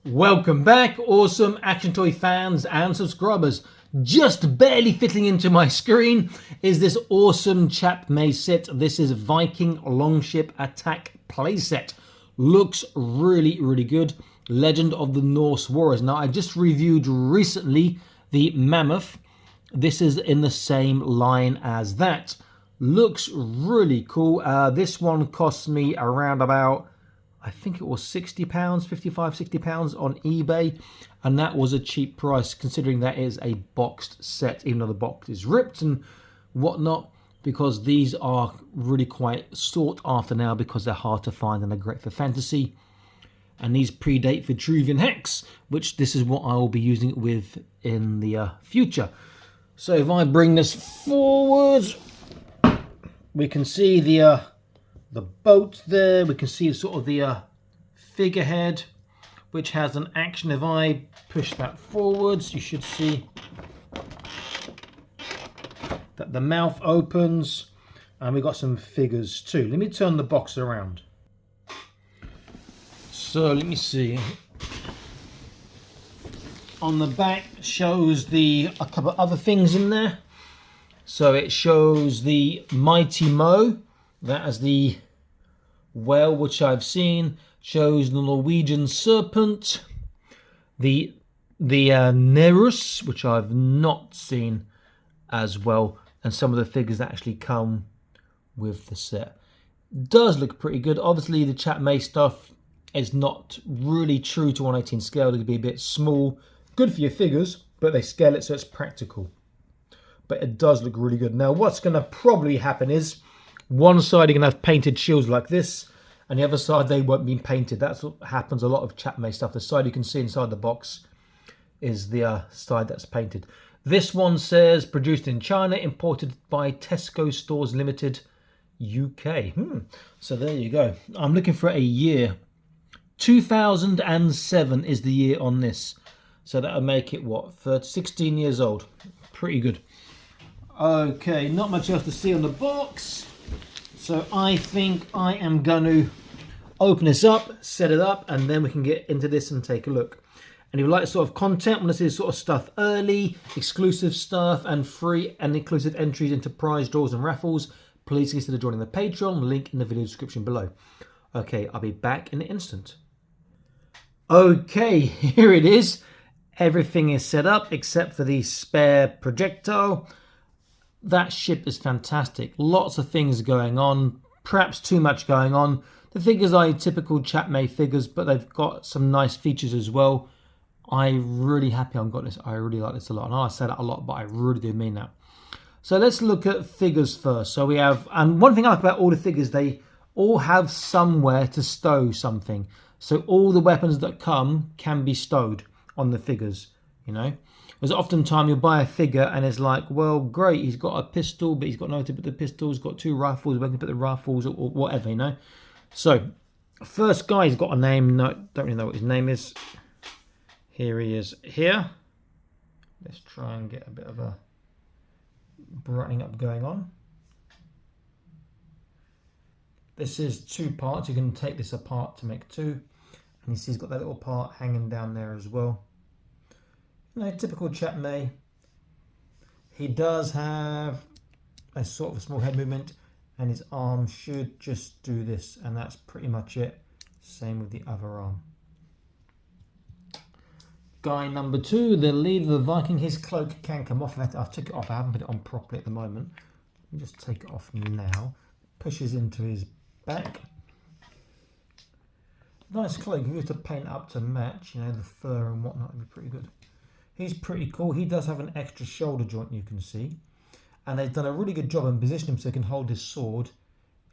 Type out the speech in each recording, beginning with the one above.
Welcome back, awesome action toy fans and subscribers. Just barely fitting into my screen is this awesome Chap Mei set. This is Viking Longship Attack playset. Looks really good. Legend of the Norse Warriors. Now, I just reviewed recently the Mammoth. This is in the same line as that. Looks really cool. This one cost me around about, I think it was £60, £55, £60 on eBay, and that was a cheap price considering that is a boxed set, even though the box is ripped and whatnot, because these are really quite sought after now because they're hard to find and they're great for fantasy. And these predate Vitruvian Hex, which this is what I will be using it with in the future. So if I bring this forwards, we can see the boat there. We can see sort of the figurehead, which has an action. If I push that forwards, you should see that the mouth opens, and we've got some figures too. Let me turn the box around. So let me see. On the back shows a couple of other things in there. So it shows the Mighty Mo. That is the whale which I've seen. Shows the Norwegian serpent. The Nerus, which I've not seen as well. And some of the figures that actually come with the set. Does look pretty good. Obviously the Chap Mei stuff is not really true to 1/18 scale. It could be a bit small. Good for your figures, but they scale it so it's practical. But it does look really good. Now what's going to probably happen is one side you're going to have painted shields like this, and the other side they won't be painted. That's what happens a lot of Chap Mei stuff. The side you can see inside the box is the side that's painted. This one says produced in China, imported by Tesco Stores Limited, UK. So there you go. I'm looking for a year. 2007 is the year on this. So that'll make it, what, 16 years old. Pretty good. Okay, not much else to see on the box. So I think I am going to open this up, set it up, and then we can get into this and take a look. And if you like this sort of content, want to see this sort of stuff early, exclusive stuff, and free and inclusive entries into prize draws and raffles, please consider joining the Patreon, link in the video description below. Okay, I'll be back in an instant. Okay, here it is. Everything is set up except for the spare projectile. That ship is fantastic. Lots of things going on, perhaps too much going on. The figures are typical Chap Mei figures, but they've got some nice features as well. I'm really happy I've got this. I really like this a lot. I know I say that a lot, but I really do mean that. So let's look at figures first. So we have, and one thing I like about all the figures, they all have somewhere to stow something. So all the weapons that come can be stowed on the figures, you know. Because oftentimes you'll buy a figure and it's like, well, great, he's got a pistol, but he's got nowhere to put the pistols, got two rifles, where can put the rifles, or whatever, you know. So, first guy, he's got a name. No, don't really know what his name is. Here he is here. Let's try and get a bit of a brightening up going on. This is two parts. You can take this apart to make two. And you see he's got that little part hanging down there as well. No, typical Chap Mei. He does have a sort of a small head movement, and his arm should just do this, and that's pretty much it. Same with the other arm. Guy number two, the leader of the Viking. His cloak can come off. I took it off. I haven't put it on properly at the moment. Let me just take it off now. Pushes into his back. Nice cloak. If you were to paint up to match, you know, the fur and whatnot, it'd be pretty good. He's pretty cool. He does have an extra shoulder joint, you can see. And they've done a really good job in positioning him so he can hold his sword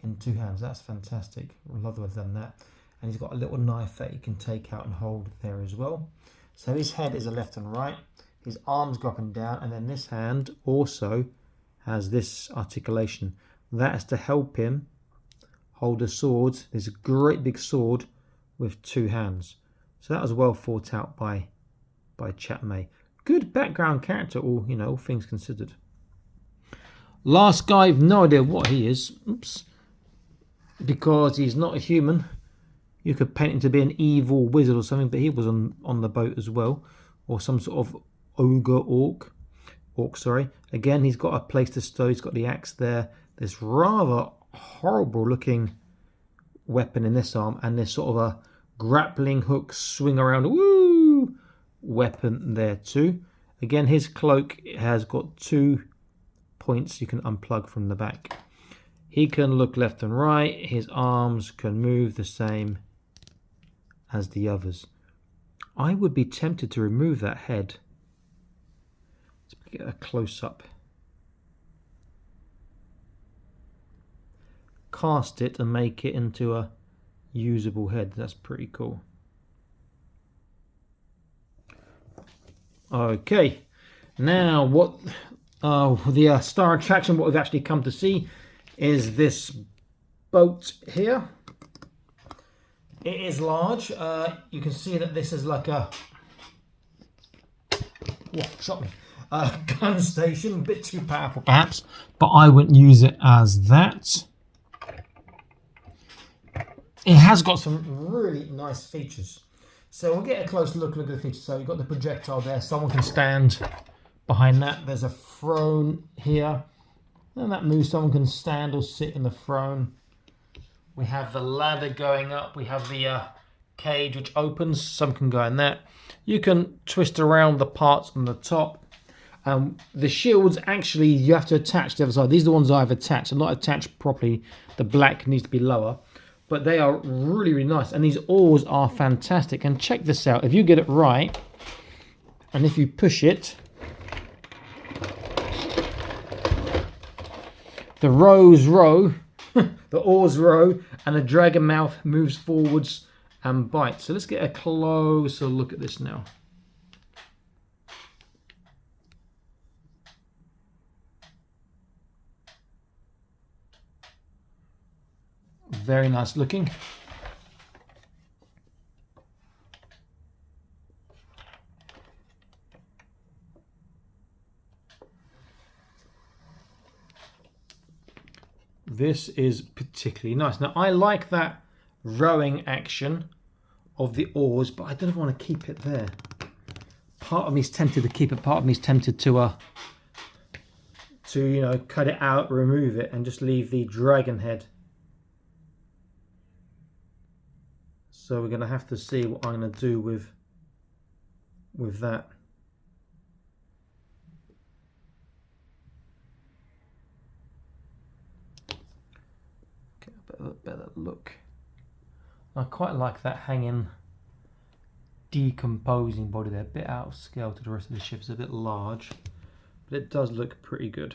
in two hands. That's fantastic. I love that they've done that. And he's got a little knife that he can take out and hold there as well. So his head is a left and right. His arms go up and down. And then this hand also has this articulation. That is to help him hold a sword. There's a great big sword with two hands. So that was well thought out by Chap Mei. Good background character, all, you know, all things considered. Last guy, I've no idea what he is. Oops. Because he's not a human. You could paint him to be an evil wizard or something, but he was on the boat as well, or some sort of ogre orc. Sorry. Again, he's got a place to stow. He's got the axe there. This rather horrible looking weapon in this arm, and this sort of a grappling hook swing around weapon there too. Again, his cloak has got 2 points you can unplug from the back. He can look left and right. His arms can move the same as the others. I would be tempted to remove that head. Let's get a close-up. Cast it and make it into a usable head. That's pretty cool. Okay, now what the star attraction, what we've actually come to see is this boat here. It is large. You can see that this is like a gun station, a bit too powerful perhaps, but I wouldn't use it as that. It has got some really nice features. So we'll get a close look at the features. So you've got the projectile there. Someone can stand behind that. There's a throne here. And that moves. Someone can stand or sit in the throne. We have the ladder going up. We have the cage which opens. Some can go in that. You can twist around the parts on the top. The shields, actually, you have to attach to the other side. These are the ones I've attached. I'm not attached properly. The black needs to be lower. But they are really, really nice. And these oars are fantastic. And check this out. If you get it right, and if you push it, the rows row, the oars row, and the dragon mouth moves forwards and bites. So let's get a closer look at this now. Very nice looking. This is particularly nice. Now I like that rowing action of the oars, but I don't want to keep it there. Part of me is tempted to keep it, part of me is tempted to you know, cut it out, remove it, and just leave the dragon head. So we're going to have to see what I'm going to do with that. Get a better look. I quite like that hanging, decomposing body there. A bit out of scale to the rest of the ship. It's a bit large, but it does look pretty good.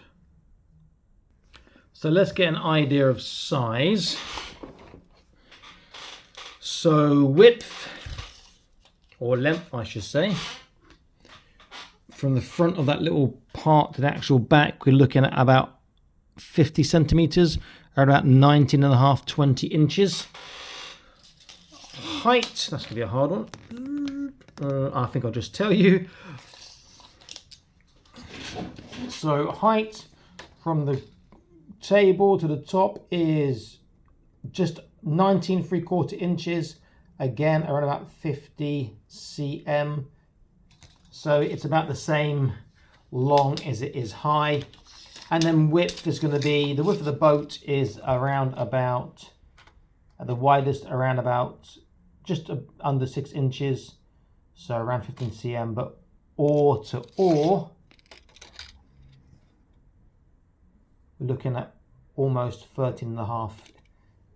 So let's get an idea of size. So width, or length I should say, from the front of that little part to the actual back, we're looking at about 50 centimeters, or about 19.5, 20 inches. Height, that's going to be a hard one. I think I'll just tell you. So height from the table to the top is just 19 3/4 inches, again around about 50 cm, so it's about the same long as it is high. And then width is going to be, the width of the boat is around about, at the widest, around about just under 6 inches, so around 15 cm, but oar to oar we're looking at almost 13.5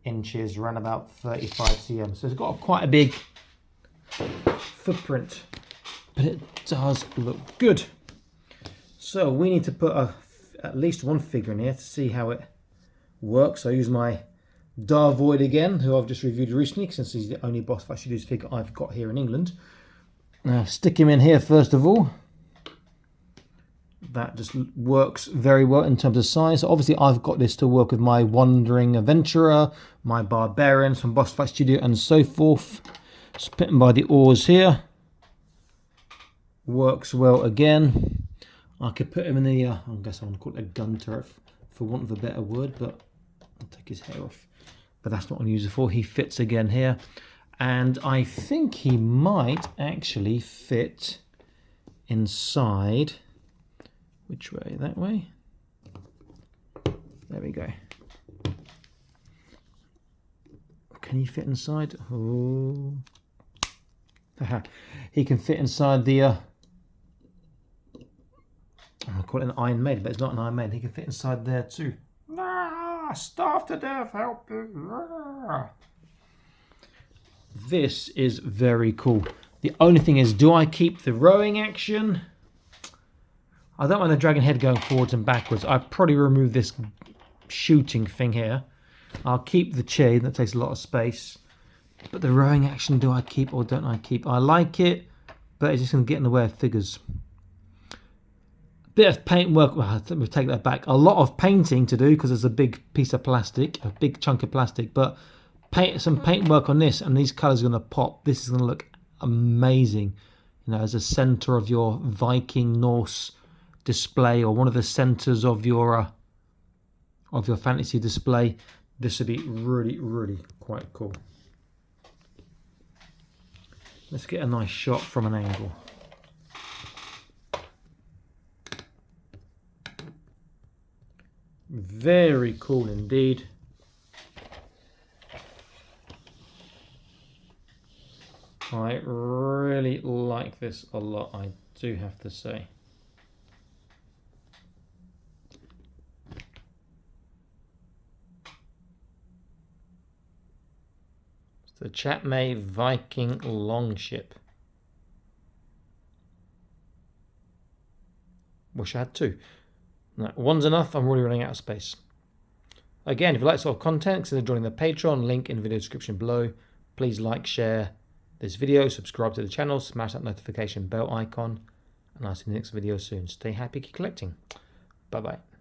inches, around about 35 cm. So it's got quite a big footprint, but it does look good. So we need to put at least one figure in here to see how it works. I use my Darvoid again, who I've just reviewed recently, since he's the only boss fight Shadows figure I've got here in England. Now stick him in here first of all. That just works very well in terms of size. So obviously I've got this to work with my Wandering Adventurer, my Barbarians from Boss Fight Studio and so forth. Just put him by the oars here. Works well again. I could put him in the, I guess I want to call it a gun turret for want of a better word, but I'll take his hair off. But that's not what I'm using for. He fits again here. And I think he might actually fit inside. Which way? That way? There we go. Can he fit inside? Oh. He can fit inside the... I'll call it an Iron Maiden, but it's not an Iron Maiden. He can fit inside there too. Starved to death, help me. This is very cool. The only thing is, do I keep the rowing action? I don't want the dragon head going forwards and backwards. I'd probably remove this shooting thing here. I'll keep the chain, that takes a lot of space. But the rowing action, do I keep or don't I keep? I like it, but it's just going to get in the way of figures. Bit of paint work, well, I think we'll take that back. A lot of painting to do because there's a big piece of plastic, a big chunk of plastic. But some paint work on this, and these colours are going to pop. This is going to look amazing. You know, as a centre of your Viking Norse display, or one of the centres of your fantasy display. This would be really, really quite cool. Let's get a nice shot from an angle. Very cool indeed. I really like this a lot, I do have to say. It's the Chap Mei Viking Longship. Wish I had two. No, one's enough, I'm really running out of space. Again, if you like this sort of content, consider joining the Patreon, link in the video description below. Please like, share this video, subscribe to the channel, smash that notification bell icon, and I'll see you in the next video soon. Stay happy, keep collecting. Bye bye.